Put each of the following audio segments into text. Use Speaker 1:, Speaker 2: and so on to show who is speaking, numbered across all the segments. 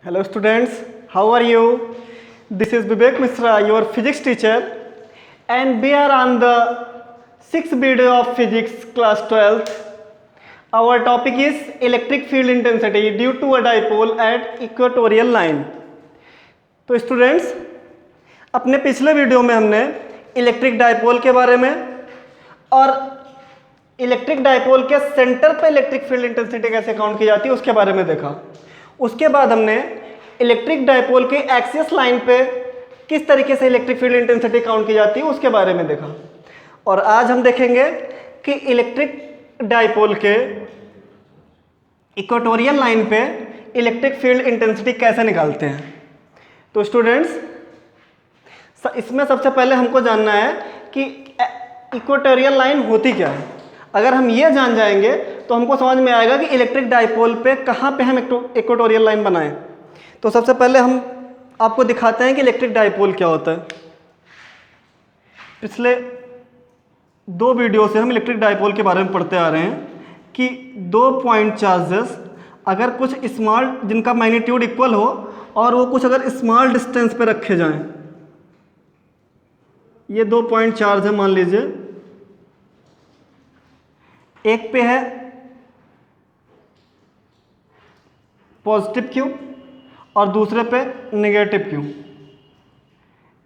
Speaker 1: Hello students, how are you? This is Vivek Misra, your physics teacher, and we are on the sixth video of physics class 12th. Our topic is electric field intensity due to a dipole at equatorial line. तो students, अपने पिछले video में हमने electric dipole के बारे में और electric dipole के सेंटर पे इलेक्ट्रिक फील्ड इंटेंसिटी कैसे काउंट की जाती है उसके बारे में देखा। उसके बाद हमने इलेक्ट्रिक डाइपोल के एक्सिस लाइन पे किस तरीके से इलेक्ट्रिक फील्ड इंटेंसिटी काउंट की जाती है उसके बारे में देखा। और आज हम देखेंगे कि इलेक्ट्रिक डाइपोल के इक्वेटोरियल लाइन पे इलेक्ट्रिक फील्ड इंटेंसिटी कैसे निकालते हैं। तो स्टूडेंट्स, इसमें सबसे पहले हमको जानना है कि इक्वेटोरियल लाइन होती क्या है। अगर हम ये जान जाएंगे तो हमको समझ में आएगा कि इलेक्ट्रिक डाइपोल पे कहाँ पे हम इक्वेटोरियल लाइन बनाएं। तो सबसे पहले हम आपको दिखाते हैं कि इलेक्ट्रिक डाइपोल क्या होता है। पिछले दो वीडियो से हम इलेक्ट्रिक डाइपोल के बारे में पढ़ते आ रहे हैं कि दो पॉइंट चार्जेस अगर कुछ स्मॉल जिनका मैग्नीट्यूड इक्वल हो और वो कुछ अगर स्मॉल डिस्टेंस पे रखे जाएं, ये दो पॉइंट चार्ज है, मान लीजिए एक पे है पॉजिटिव क्यू और दूसरे पे नेगेटिव क्यू।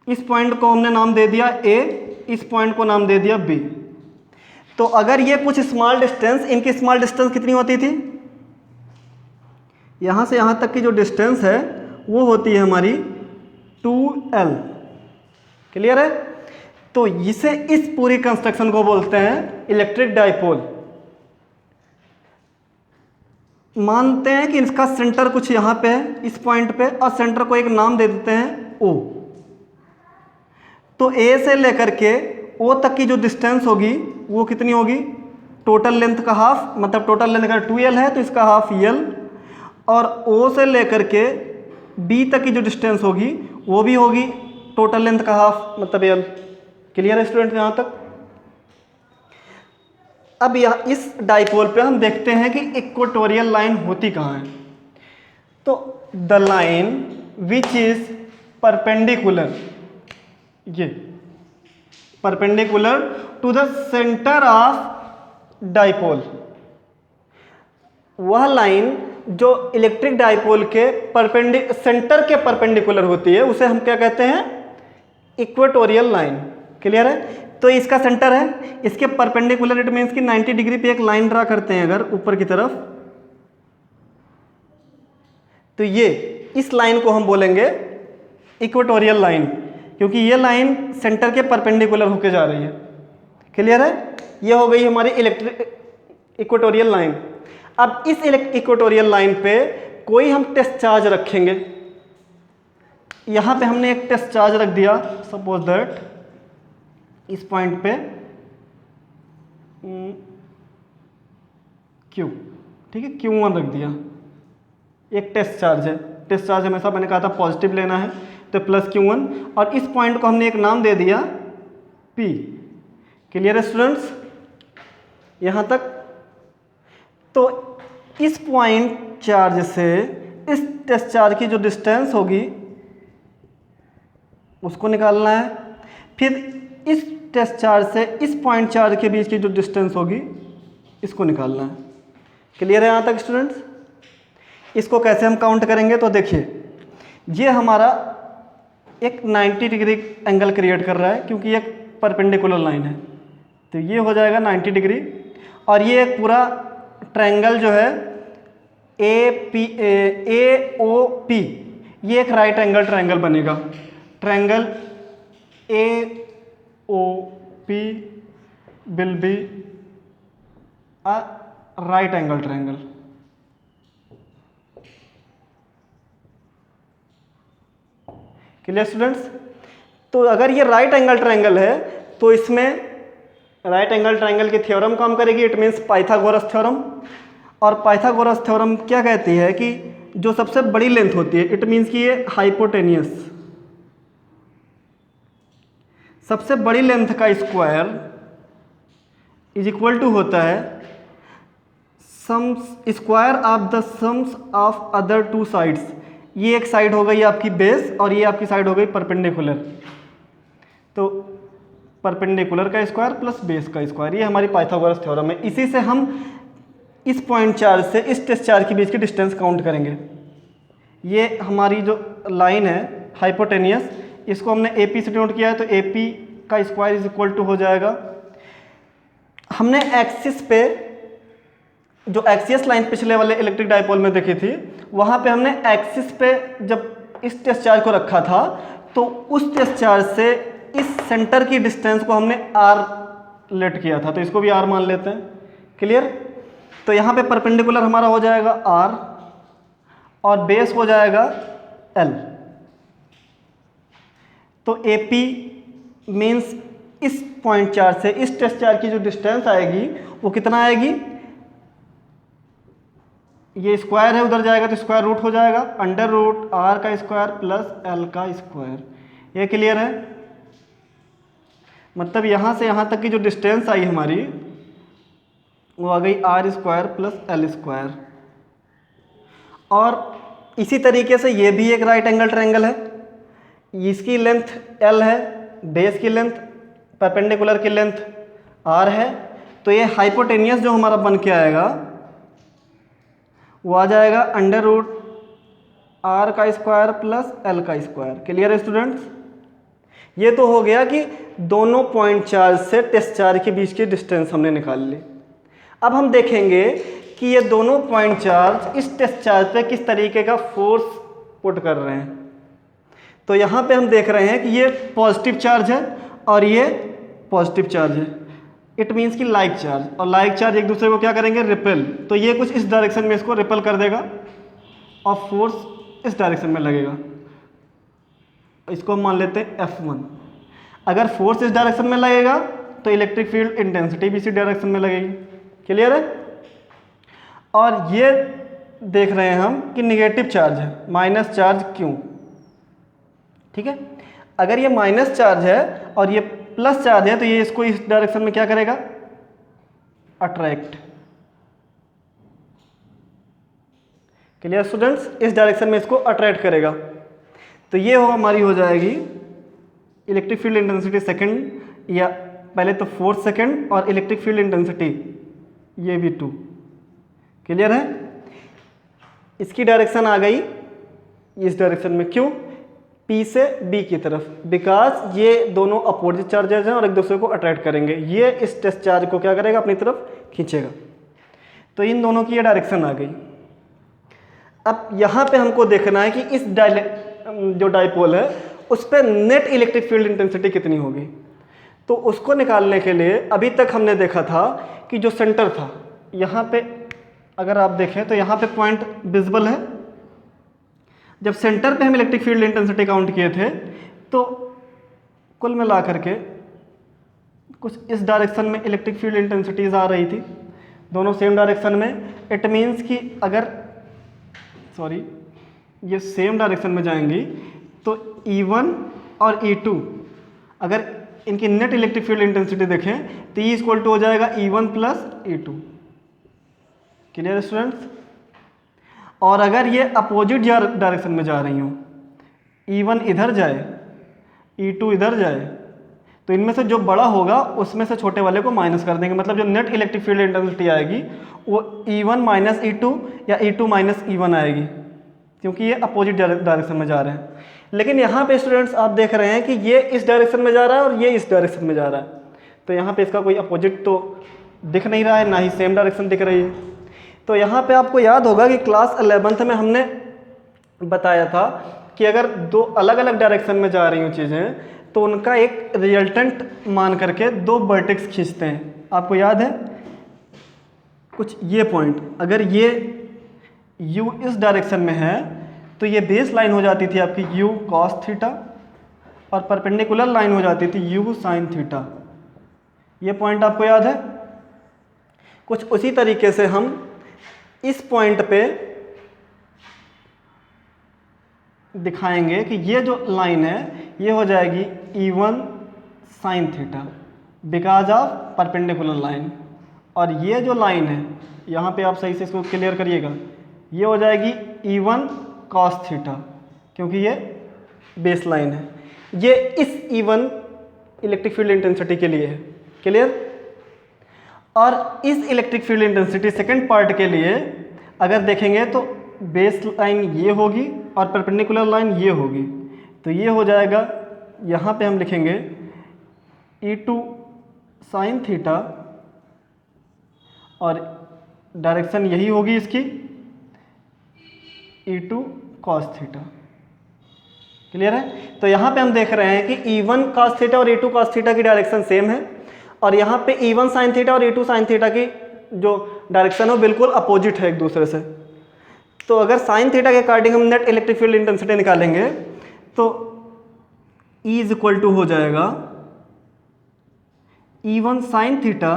Speaker 1: इस पॉइंट को हमने नाम दे दिया ए, इस पॉइंट को नाम दे दिया बी। तो अगर ये कुछ स्मॉल डिस्टेंस, इनकी स्मॉल डिस्टेंस कितनी होती थी, यहां से यहां तक की जो डिस्टेंस है वो होती है हमारी 2L। क्लियर है? तो इसे, इस पूरी कंस्ट्रक्शन को बोलते हैं इलेक्ट्रिक डाइपोल। मानते हैं कि इसका सेंटर कुछ यहां पे है, इस पॉइंट पे, और सेंटर को एक नाम दे देते हैं O। तो A से लेकर के O तक की जो डिस्टेंस होगी वो कितनी होगी, टोटल लेंथ का हाफ, मतलब टोटल लेंथ अगर 2L है तो इसका हाफ L, और O से लेकर के B तक की जो डिस्टेंस होगी वो भी होगी टोटल लेंथ का हाफ, मतलब L। क्लियर है स्टूडेंट यहाँ तक? अब यह इस डाइपोल पे हम देखते हैं कि इक्वेटोरियल लाइन होती कहाँ है। तो the line which is perpendicular, ये perpendicular to the centre of dipole, वह लाइन जो इलेक्ट्रिक डाइपोल के सेंटर के परपेंडिकुलर होती है उसे हम क्या कहते हैं, इक्वेटोरियल लाइन। क्लियर है? तो इसका सेंटर है, इसके परपेंडिकुलर, इट मीन्स कि 90 डिग्री पे एक लाइन ड्रा करते हैं अगर ऊपर की तरफ, तो ये इस लाइन को हम बोलेंगे इक्वेटोरियल लाइन, क्योंकि ये लाइन सेंटर के परपेंडिकुलर होके जा रही है। क्लियर है? ये हो गई हमारी इलेक्ट्रिक इक्वेटोरियल लाइन। अब इस इक्वेटोरियल लाइन पे कोई हम टेस्ट चार्ज रखेंगे। यहां पे हमने एक टेस्ट चार्ज रख दिया, सपोज दैट इस पॉइंट पे Q, ठीक है, Q1 रख दिया, एक टेस्ट चार्ज है। टेस्ट चार्ज हमेशा मैंने कहा था पॉजिटिव लेना है, तो प्लस Q1, और इस पॉइंट को हमने एक नाम दे दिया P। क्लियर है स्टूडेंट्स यहाँ तक? तो इस पॉइंट चार्ज से इस टेस्ट चार्ज की जो डिस्टेंस होगी उसको निकालना है, फिर इस टेस्ट चार्ज से इस पॉइंट चार्ज के बीच की जो डिस्टेंस होगी इसको निकालना है। क्लियर है यहाँ तक स्टूडेंट्स? इसको कैसे हम काउंट करेंगे, तो देखिए ये हमारा एक 90 डिग्री एंगल क्रिएट कर रहा है क्योंकि ये एक परपेंडिकुलर लाइन है, तो ये हो जाएगा 90 डिग्री। और ये एक पूरा ट्रायंगल जो है AOP, ये एक राइट एंगल ट्रायंगल बनेगा। Triangle AOP will be a right angle triangle। Clear students? तो अगर ये राइट एंगल ट्रायंगल है तो इसमें राइट एंगल ट्रायंगल की थ्योरम काम करेगी, इट मीन्स पाइथागोरस थ्योरम। और पाइथागोरस थ्योरम क्या कहती है कि जो सबसे बड़ी लेंथ होती है, इट मीन्स कि ये हाइपोटेनियस, सबसे बड़ी लेंथ का स्क्वायर इज इक्वल टू होता है sums square of the sums of other two sides ये एक साइड हो गई आपकी बेस और ये आपकी साइड हो गई परपेंडिकुलर। तो परपेंडिकुलर का स्क्वायर प्लस बेस का स्क्वायर, ये हमारी पाइथागोरस थ्योरम है। इसी से हम इस पॉइंट चार्ज से इस टेस्ट चार्ज के बीच की डिस्टेंस काउंट करेंगे। ये हमारी जो लाइन है हाइपोटेनियस, इसको हमने AP से डिनोट किया है, तो AP का स्क्वायर इज इक्वल टू हो जाएगा, हमने एक्सिस पे जो एक्सियस लाइन पिछले वाले इलेक्ट्रिक डाइपोल में देखी थी, वहाँ पे हमने एक्सिस पे जब इस टेस्ट चार्ज को रखा था तो उस टेस्ट चार्ज से इस सेंटर की डिस्टेंस को हमने R लेट किया था, तो इसको भी R मान लेते हैं। क्लियर? तो यहाँ पे परपेंडिकुलर हमारा हो जाएगा R और बेस हो जाएगा L। तो AP मीन्स इस पॉइंट चार्ज से इस टेस्ट चार्ज की जो डिस्टेंस आएगी वो कितना आएगी, ये स्क्वायर है उधर जाएगा तो स्क्वायर रूट हो जाएगा, अंडर रूट R का स्क्वायर प्लस L का स्क्वायर। ये क्लियर है? मतलब यहाँ से यहाँ तक की जो डिस्टेंस आई हमारी वो आ गई R square plus L square. और इसी तरीके से ये भी एक राइट एंगल ट्रायंगल है, इसकी लेंथ L है, बेस की लेंथ परपेंडिकुलर की लेंथ R है, तो ये हाइपोटेनियस जो हमारा बन के आएगा वो आ जाएगा अंडर रूट R का स्क्वायर प्लस L का स्क्वायर। क्लियर है स्टूडेंट्स? ये तो हो गया कि दोनों पॉइंट चार्ज से टेस्ट चार्ज के बीच की डिस्टेंस हमने निकाल ली। अब हम देखेंगे कि ये दोनों पॉइंट चार्ज इस टेस्ट चार्ज पे किस तरीके का फोर्स पुट कर रहे हैं। तो यहाँ पे हम देख रहे हैं कि ये पॉजिटिव चार्ज है और ये पॉजिटिव चार्ज है, इट मीन्स कि लाइक चार्ज, और लाइक चार्ज एक दूसरे को क्या करेंगे, रिपेल। तो ये कुछ इस डायरेक्शन में इसको रिपेल कर देगा और फोर्स इस डायरेक्शन में लगेगा, इसको हम मान लेते हैं F1। अगर फोर्स इस डायरेक्शन में लगेगा तो इलेक्ट्रिक फील्ड इंटेंसिटी भी इसी डायरेक्शन में लगेगी। क्लियर है? और ये देख रहे हैं हम कि निगेटिव चार्ज है, माइनस चार्ज क्यों? ठीक है, अगर ये माइनस चार्ज है और ये प्लस चार्ज है तो ये इसको इस डायरेक्शन में क्या करेगा, अट्रैक्ट। Clear students? इस डायरेक्शन में इसको अट्रैक्ट करेगा। तो ये हो हमारी हो जाएगी इलेक्ट्रिक फील्ड इंटेंसिटी सेकंड, या पहले तो फोर्स सेकंड और इलेक्ट्रिक फील्ड इंटेंसिटी ये भी 2। क्लियर है? इसकी डायरेक्शन आ गई इस डायरेक्शन में, क्यों? P से B की तरफ, बिकॉज ये दोनों अपोजिट चार्जेज हैं और एक दूसरे को अट्रैक्ट करेंगे। ये इस टेस्ट चार्ज को क्या करेगा, अपनी तरफ खींचेगा। तो इन दोनों की ये डायरेक्शन आ गई। अब यहाँ पे हमको देखना है कि इस जो डाइपोल है उस पर नेट इलेक्ट्रिक फील्ड इंटेंसिटी कितनी होगी। तो उसको निकालने के लिए अभी तक हमने देखा था कि जो सेंटर था, यहाँ पे अगर आप देखें तो यहाँ पे पॉइंट विजिबल है। जब सेंटर पे हम इलेक्ट्रिक फील्ड इंटेंसिटी काउंट किए थे तो कुल मिला करके कुछ इस डायरेक्शन में इलेक्ट्रिक फील्ड इंटेंसिटीज आ रही थी, दोनों सेम डायरेक्शन में। इट मीन्स कि अगर ये सेम डायरेक्शन में जाएंगी तो E1 और E2 अगर इनकी नेट इलेक्ट्रिक फील्ड इंटेंसिटी देखें तो E इक्वल टू हो जाएगा E1 plus E2। Clear students? और अगर ये अपोजिट डायरेक्शन में जा रही हो, E1 इधर जाए E2 इधर जाए, तो इनमें से जो बड़ा होगा उसमें से छोटे वाले को माइनस कर देंगे। मतलब जो नेट इलेक्ट्रिक फील्ड इंटेंसिटी आएगी वो E1 माइनस E2 या E2 माइनस E1 आएगी, क्योंकि ये अपोजिट डायरेक्शन में जा रहे हैं। लेकिन यहाँ पे स्टूडेंट्स आप देख रहे हैं कि ये इस डायरेक्शन में जा रहा है और ये इस डायरेक्शन में जा रहा है, तो यहाँ पे इसका कोई अपोजिट तो दिख नहीं रहा है, ना ही सेम डायरेक्शन दिख रही है। तो यहाँ पे आपको याद होगा कि क्लास 11th में हमने बताया था कि अगर दो अलग अलग डायरेक्शन में जा रही हूँ चीज़ें तो उनका एक रिजल्टेंट मान करके दो वर्टेक्स खींचते हैं। आपको याद है कुछ ये पॉइंट, अगर ये U इस डायरेक्शन में है तो ये बेस लाइन हो जाती थी आपकी U cos थीटा और परपेंडिकुलर लाइन हो जाती थी U sin थीटा। ये पॉइंट आपको याद है? कुछ उसी तरीके से हम इस पॉइंट पे दिखाएंगे कि ये जो लाइन है ये हो जाएगी E1 sin theta because of perpendicular line, और ये जो लाइन है यहाँ पे आप सही से इसको क्लियर करिएगा, ये हो जाएगी E1 कॉस थीटा, क्योंकि ये बेस लाइन है। ये इस E1 इलेक्ट्रिक फील्ड इंटेंसिटी के लिए है। क्लियर? और इस electric field intensity second part के लिए अगर देखेंगे तो बेस लाइन ये होगी और परपेंडिकुलर लाइन ये होगी, तो ये हो जाएगा, यहाँ पे हम लिखेंगे E2 साइन थीटा और डायरेक्शन यही होगी इसकी E2 कॉस थीटा। क्लियर है? तो यहाँ पे हम देख रहे हैं कि E1 कॉस थीटा और E2 कॉस थीटा की डायरेक्शन सेम है, और यहाँ पे E1 साइन थीटा और E2 साइन थीटा की जो डायरेक्शन है वो बिल्कुल अपोजिट है एक दूसरे से। तो अगर साइन थीटा के अकॉर्डिंग हम नेट इलेक्ट्रिक फील्ड इंटेंसिटी निकालेंगे तो E इज इक्वल टू हो जाएगा E1 sine theta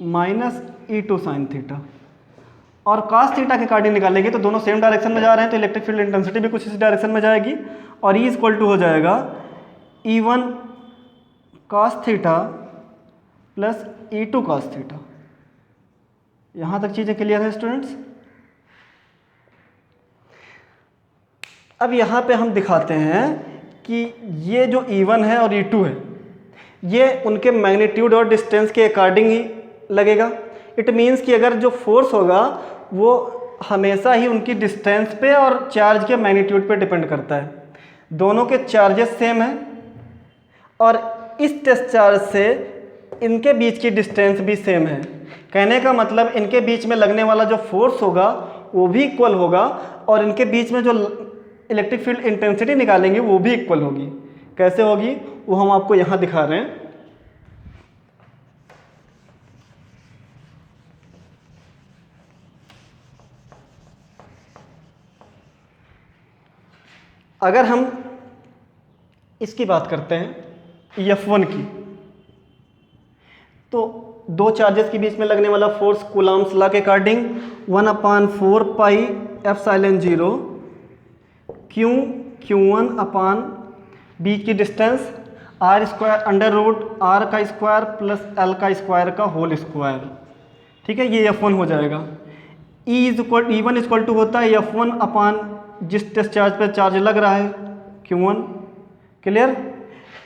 Speaker 1: minus E2 sine theta, और cos थीटा के अकॉर्डिंग निकालेंगे तो दोनों सेम डायरेक्शन में जा रहे हैं, तो इलेक्ट्रिक फील्ड इंटेंसिटी भी कुछ इस डायरेक्शन में जाएगी, और E इज इक्वल टू हो जाएगा E1 cos theta plus E2 cos theta. यहाँ तक चीज़ें क्लियर है स्टूडेंट्स? अब यहाँ पे हम दिखाते हैं कि ये जो E1 है और E2 है ये उनके मैग्नीट्यूड और डिस्टेंस के अकॉर्डिंग ही लगेगा। इट मीन्स कि अगर जो फोर्स होगा वो हमेशा ही उनकी डिस्टेंस पे और चार्ज के मैग्नीट्यूड पे डिपेंड करता है। दोनों के चार्जेस सेम हैं और इस टेस्ट चार्ज से इनके बीच की डिस्टेंस भी सेम है। कहने का मतलब इनके बीच में लगने वाला जो फोर्स होगा वो भी इक्वल होगा, और इनके बीच में जो इलेक्ट्रिक फील्ड इंटेंसिटी निकालेंगे वो भी इक्वल होगी। कैसे होगी वो हम आपको यहाँ दिखा रहे हैं। अगर हम इसकी बात करते हैं F1 की, तो दो चार्जेस के बीच में लगने वाला फोर्स कूलम्ब्स लॉ के according 1/4 pi epsilon 0 Q1 upon बीच की distance R square under root R का स्क्वायर प्लस L का स्क्वायर का होल स्क्वायर। ठीक है, ये F1 हो जाएगा। E1 इक्वल टू होता है F1 अपान जिस टेस्ट चार्ज पर चार्ज लग रहा है Q1। क्लियर?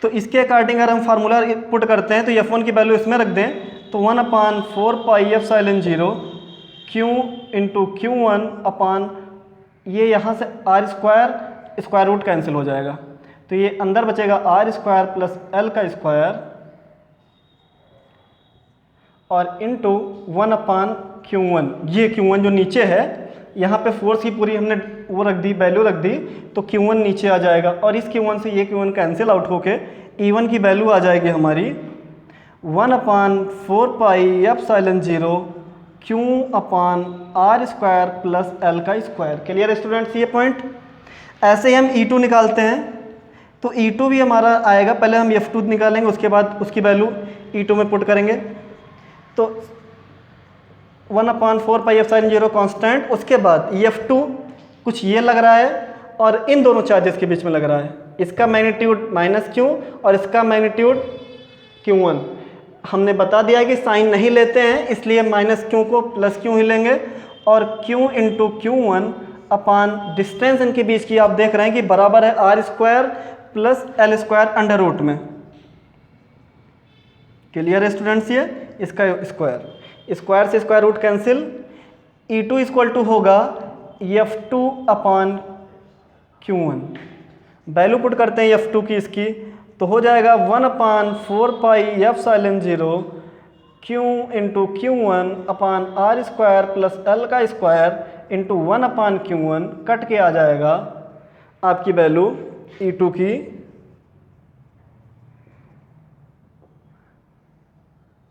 Speaker 1: तो इसके अकॉर्डिंग अगर हम फार्मूला पुट करते हैं तो F1 की वैल्यू इसमें रख दें तो 1/4 pi epsilon 0 Q into Q1 अपान ये यहाँ से R स्क्वायर रूट कैंसिल हो जाएगा, तो ये अंदर बचेगा R स्क्वायर प्लस L का स्क्वायर और इंटू 1/Q1। ये Q1 जो नीचे है यहाँ पे फोर्स की पूरी हमने वो रख दी, वैल्यू रख दी, तो Q1 नीचे आ जाएगा और इस Q1 से ये Q1 कैंसिल आउट होके E1 की वैल्यू आ जाएगी हमारी 1/4 पाई एप्सिलॉन 0 Q अपान R स्क्वायर प्लस L का स्क्वायर। Clear students? ये पॉइंट ऐसे ही हम E2 निकालते हैं तो E2 भी हमारा आएगा, पहले हम F2 निकालेंगे उसके बाद उसकी वैल्यू E2 में पुट करेंगे, तो 1/4 पाई एप्सिलॉन 0 कांस्टेंट, उसके बाद F2 कुछ ये लग रहा है और इन दोनों चार्जेस के बीच में लग रहा है, इसका मैग्नीट्यूड -Q और इसका मैग्नीट्यूड Q1। हमने बता दिया है कि साइन नहीं लेते हैं इसलिए -Q को +Q ही लेंगे और Q इंटू Q1 अपान डिस्टेंस इनके बीच की आप देख रहे हैं कि बराबर है R square plus L square under root में। क्लियर है स्टूडेंट्स? ये इसका स्क्वायर से square root cancel, E2 equal to होगा F2 अपान Q1। वैल्यू पुट करते हैं F2 की इसकी, तो हो जाएगा 1/4 pi epsilon 0 Q into Q1 अपान R स्क्वायर प्लस L का स्क्वायर इंटू 1/Q1 कट के आ जाएगा आपकी वैल्यू E2 की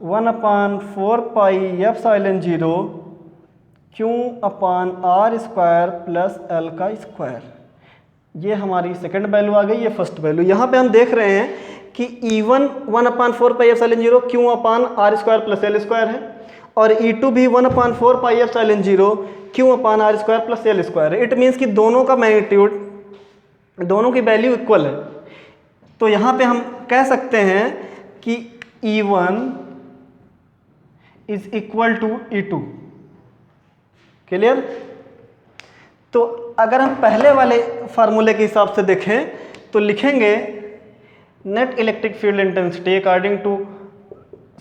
Speaker 1: 1/4 पाई एप्सिलॉन 0 Q अपान R स्क्वायर प्लस L का स्क्वायर। ये हमारी सेकंड वैल्यू आ गई, ये फर्स्ट वैल्यू। यहाँ पे हम देख रहे हैं कि E1 1/4 पाई एप्सिलॉन 0 Q अपान R square plus L square है और E2 भी 1/4 पाई एप्सिलॉन 0 Q अपान R square plus L square है। इट मीन्स कि दोनों का मैग्नीट्यूड, दोनों की वैल्यू इक्वल है। तो यहाँ पे हम कह सकते हैं कि E1 is equal to E2। Clear? तो अगर हम पहले वाले फार्मूले के हिसाब से देखें तो लिखेंगे net electric field intensity according to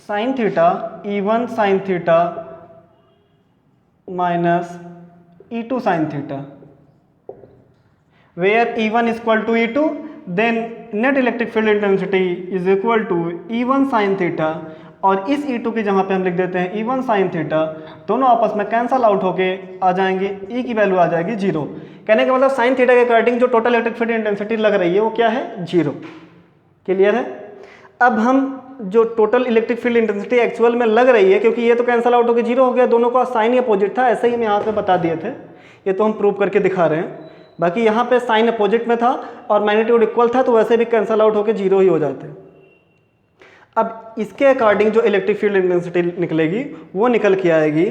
Speaker 1: sine theta E1 sine theta minus E2 sine theta, where E1 is equal to E2, then net electric field intensity is equal to E1 sine theta, और इस E2 की जगह पे हम लिख देते हैं E1 sine theta, दोनों आपस में कैंसल आउट होके आ जाएंगे, E की वैल्यू आ जाएगी 0। कहने का मतलब साइन थीटा के अकॉर्डिंग जो टोटल इलेक्ट्रिक फील्ड इंटेंसिटी लग रही है वो क्या है, 0। क्लियर है। अब हम जो total electric field intensity actual में लग रही है, क्योंकि ये तो कैंसल आउट होकर 0 हो गया, दोनों का साइन ही अपोजिट था, ऐसे ही हम यहाँ पे बता दिए थे, ये तो हम प्रूव करके दिखा रहे हैं। बाकी यहाँ पे साइन अपोजिट में था और मैग्नीट्यूड इक्वल था, तो वैसे भी कैंसल आउट होकर 0 ही हो जाते। अब इसके अकॉर्डिंग जो इलेक्ट्रिक फील्ड इंटेंसिटी निकलेगी वो निकल के आएगी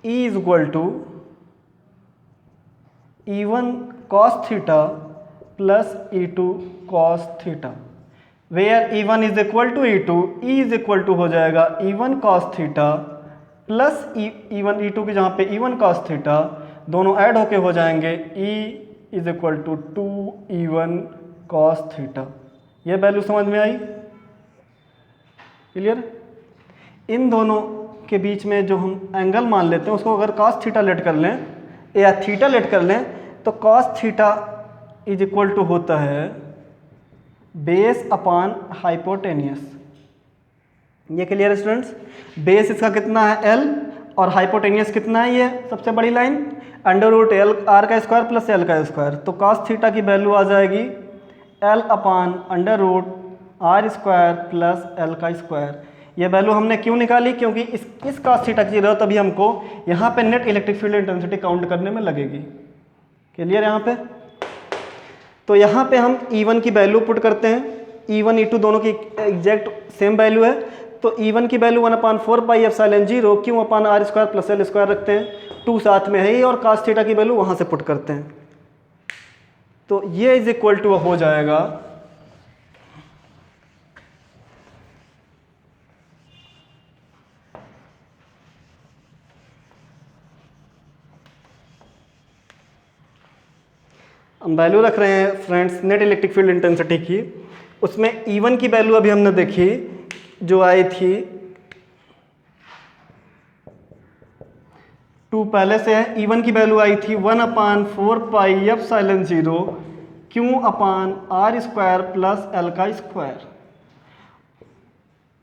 Speaker 1: E is equal to E1 cos theta plus E2 cos theta, where E1 is equal to E2, E is equal to हो जाएगा E1 cos theta plus E1 E2 की जहाँ पे E1 cos थीटा, दोनों ऐड होके हो जाएंगे E is equal to 2E1 cos theta. ये वैल्यू समझ में आई, क्लियर। इन दोनों के बीच में जो हम एंगल मान लेते हैं उसको अगर cos थीटा लेट कर लें या थीटा लेट कर लें तो cos theta is equal to होता है बेस अपॉन हाइपोटेनियस। ये क्लियर है स्टूडेंट्स। बेस इसका कितना है L और हाइपोटेनियस कितना है, ये सबसे बड़ी line under root L R का स्क्वायर प्लस L का स्क्वायर, तो cos थीटा की वैल्यू आ जाएगी L upon under root R square plus L का स्क्वायर। ये वैल्यू हमने क्यों निकाली, क्योंकि इस cos थीटा की जरूरत अभी हमको यहाँ पे net electric field intensity count करने में लगेगी। क्लियर यहाँ पे। तो यहाँ पे हम E1 की वैल्यू पुट करते हैं, E1 E2 दोनों की एग्जैक्ट सेम वैल्यू है, तो E1 की वैल्यू 1/4 पाई एप्सिलॉन 0 क्यों अपान R square plus L square रखते हैं, 2 साथ में है ही, और cos थीटा की वैल्यू वहाँ से पुट करते हैं, तो ये इज इक्वल टू हो जाएगा हम वैल्यू रख रहे हैं friends net electric field intensity की। उसमें E1 की वैल्यू अभी हमने देखी जो आई थी 2 पहले से है, E1 की वैल्यू आई थी 1/4 पाई एप्सिलॉन 0 क्यू अपान R स्क्वायर प्लस L का स्क्वायर,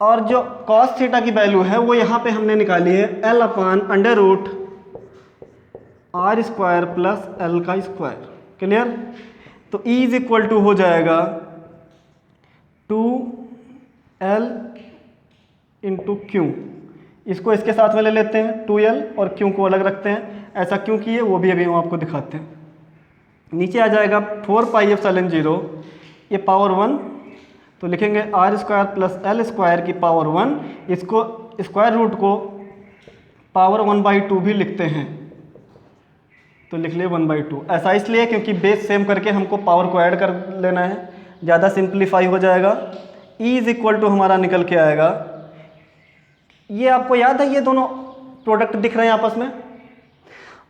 Speaker 1: और जो cos थीटा की वैल्यू है वो यहाँ पे हमने निकाली है L upon under root R square plus L का स्क्वायर। क्लियर। तो E इज इक्वल टू हो जाएगा 2L इंटू क्यू, इसको इसके साथ में ले लेते हैं 2L और Q को अलग रखते हैं, ऐसा क्यों किए वो भी अभी हम आपको दिखाते हैं। नीचे आ जाएगा 4 पाई एप्सिलॉन 0 ये पावर 1, तो लिखेंगे R square plus L square की पावर 1, इसको स्क्वायर रूट को पावर 1/2 भी लिखते हैं, तो लिख लिए 1/2। ऐसा इसलिए क्योंकि बेस सेम करके हमको पावर को ऐड कर लेना है, ज़्यादा सिंप्लीफाई हो जाएगा। E इज इक्वल टू हमारा निकल के आएगा, ये आपको याद है ये दोनों प्रोडक्ट दिख रहे हैं आपस में,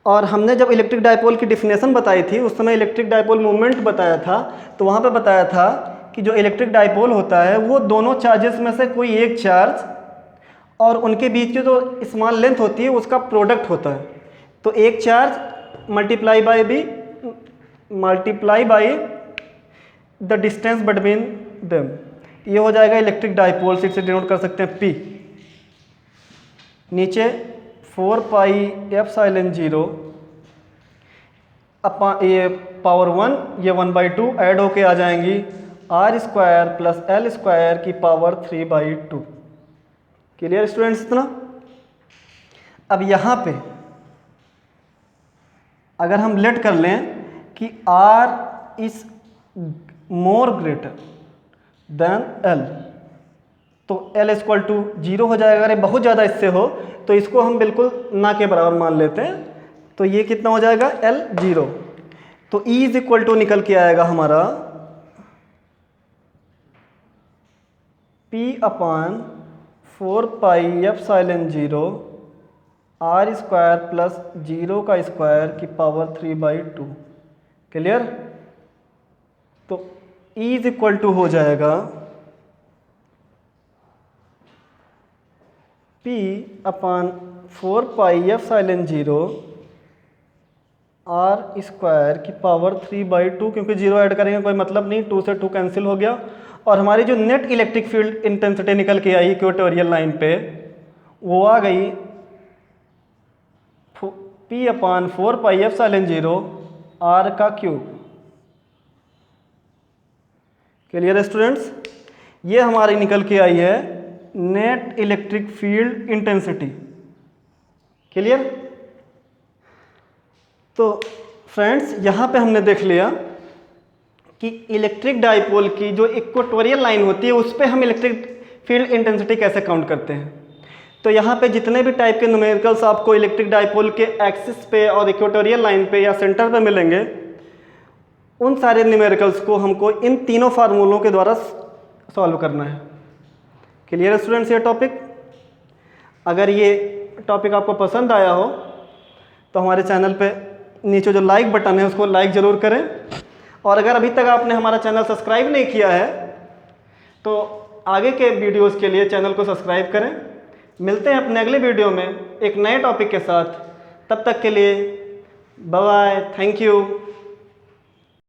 Speaker 1: और हमने जब इलेक्ट्रिक डायपोल की डिफिनेशन बताई थी उस समय इलेक्ट्रिक डायपोल मूवमेंट बताया था, तो वहाँ पे बताया था कि जो इलेक्ट्रिक डायपोल होता है वो दोनों चार्जेस में से कोई एक चार्ज और उनके बीच की जो स्मॉल लेंथ होती है उसका प्रोडक्ट होता है, तो एक charge multiply by the distance between them, ये हो जाएगा इलेक्ट्रिक डायपोल, से डिनोट कर सकते हैं P। नीचे 4 पाई एप्सिलॉन 0 अपा ये पावर 1 ये 1/2 ऐड होके आ जाएंगी R square plus L square की पावर 3/2। क्लियर स्टूडेंट्स इतना। अब यहाँ पे अगर हम लेट कर लें कि R is more greater than L, तो L इक्वल टू 0 हो जाएगा। अगर बहुत ज़्यादा इससे हो तो इसको हम बिल्कुल ना के बराबर मान लेते हैं, तो ये कितना हो जाएगा L 0, तो E इज इक्वल टू निकल के आएगा हमारा P/4 pi epsilon 0 R square plus 0 का स्क्वायर की पावर 3/2। क्लियर? तो E इज इक्वल टू हो जाएगा P अपान 4πε0 आर स्क्वायर की पावर 3/2, क्योंकि 0 ऐड करेंगे कोई मतलब नहीं, 2 से 2 कैंसिल हो गया। और हमारी जो नेट इलेक्ट्रिक फील्ड इंटेंसिटी निकल के आई इक्वेटोरियल लाइन पे, वो आ गई P अपान 4πε0 आर का क्यूब। Clear students? ये हमारी निकल के आई है net electric field intensity. Clear? तो फ्रेंड्स, यहाँ पे हमने देख लिया कि इलेक्ट्रिक डाइपोल की जो इक्वेटोरियल लाइन होती है उस पर हम इलेक्ट्रिक फील्ड इंटेंसिटी कैसे काउंट करते हैं। तो यहाँ पे जितने भी टाइप के न्यूमेरिकल्स आपको इलेक्ट्रिक डाइपोल के एक्सिस पे और इक्वेटोरियल लाइन पे या सेंटर पे मिलेंगे, उन सारे न्यूमेरिकल्स को हमको इन तीनों फार्मूलों के द्वारा सॉल्व करना है। Clear students? ये टॉपिक, अगर ये टॉपिक आपको पसंद आया हो तो हमारे चैनल पे नीचे जो लाइक बटन है उसको लाइक ज़रूर करें, और अगर अभी तक आपने हमारा चैनल सब्सक्राइब नहीं किया है तो आगे के वीडियोस के लिए चैनल को सब्सक्राइब करें। मिलते हैं अपने अगले वीडियो में एक नए टॉपिक के साथ। तब तक के लिए बाय बाय, थैंक यू।